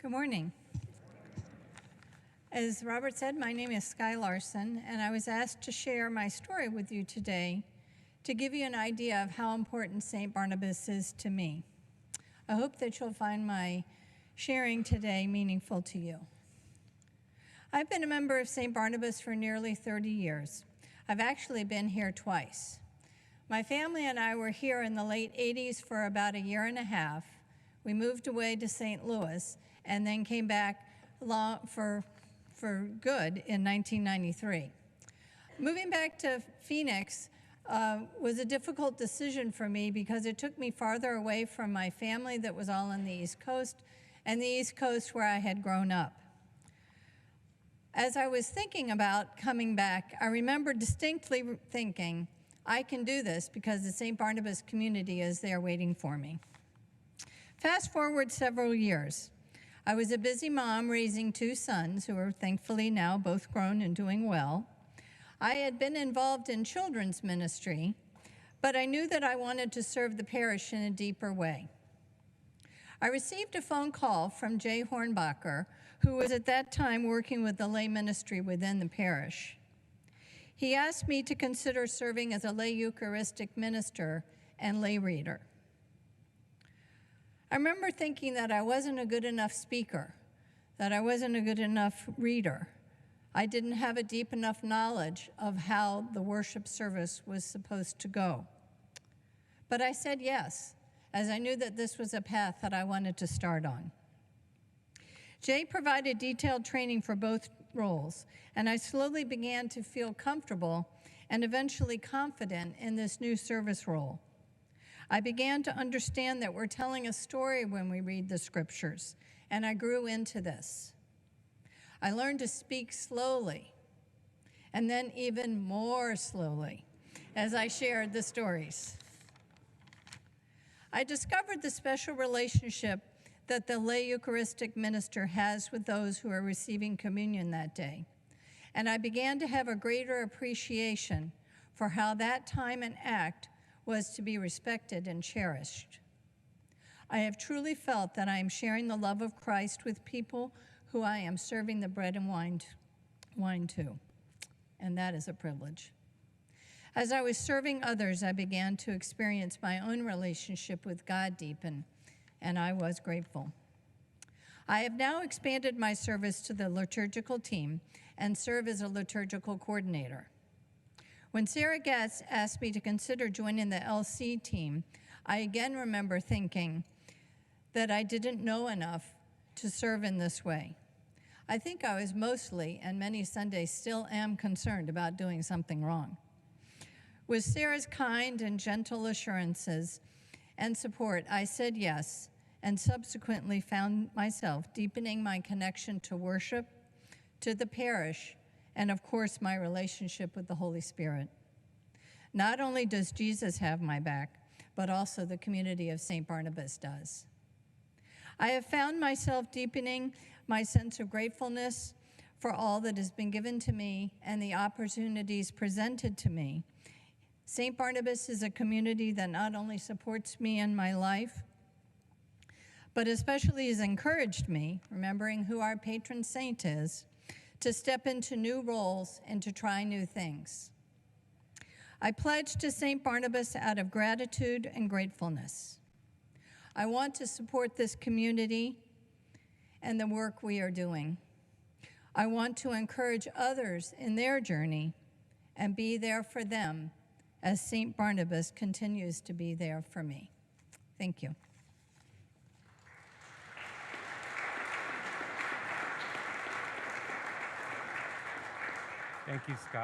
Good morning. As Robert said, my name is Sky Larsen, and I was asked to share my story with you today to give you an idea of how important St. Barnabas is to me. I hope that you'll find my sharing today meaningful to you. I've been a member of St. Barnabas for nearly 30 years. I've actually been here twice. My family and I were here in the late 80s for about a year and a half. We moved away to St. Louis and then came back for good in 1993. Moving back to Phoenix was a difficult decision for me because it took me farther away from my family that was all on the East Coast and the East Coast where I had grown up. As I was thinking about coming back, I remember distinctly thinking, I can do this because the St. Barnabas community is there waiting for me. Fast forward several years. I was a busy mom raising two sons who are thankfully now both grown and doing well. I had been involved in children's ministry, but I knew that I wanted to serve the parish in a deeper way. I received a phone call from Jay Hornbacher, who was at that time working with the lay ministry within the parish. He asked me to consider serving as a lay Eucharistic minister and lay reader. I remember thinking that I wasn't a good enough speaker, that I wasn't a good enough reader. I didn't have a deep enough knowledge of how the worship service was supposed to go. But I said yes, as I knew that this was a path that I wanted to start on. Jay provided detailed training for both roles, and I slowly began to feel comfortable and eventually confident in this new service role. I began to understand that we're telling a story when we read the scriptures, and I grew into this. I learned to speak slowly, and then even more slowly as I shared the stories. I discovered the special relationship that the lay Eucharistic minister has with those who are receiving communion that day, and I began to have a greater appreciation for how that time and act was to be respected and cherished. I have truly felt that I am sharing the love of Christ with people who I am serving the bread and wine to, and that is a privilege. As I was serving others, I began to experience my own relationship with God deepen, and I was grateful. I have now expanded my service to the liturgical team and serve as a liturgical coordinator. When Sarah Getz asked me to consider joining the LC team, I again remember thinking that I didn't know enough to serve in this way. I think I was mostly, and many Sundays still am, concerned about doing something wrong. With Sarah's kind and gentle assurances and support, I said yes, and subsequently found myself deepening my connection to worship, to the parish, and of course, my relationship with the Holy Spirit. Not only does Jesus have my back, but also the community of St. Barnabas does. I have found myself deepening my sense of gratefulness for all that has been given to me and the opportunities presented to me. St. Barnabas is a community that not only supports me in my life, but especially has encouraged me, remembering who our patron saint is, to step into new roles and to try new things. I pledge to St. Barnabas out of gratitude and gratefulness. I want to support this community and the work we are doing. I want to encourage others in their journey and be there for them as St. Barnabas continues to be there for me. Thank you. Thank you, Scott.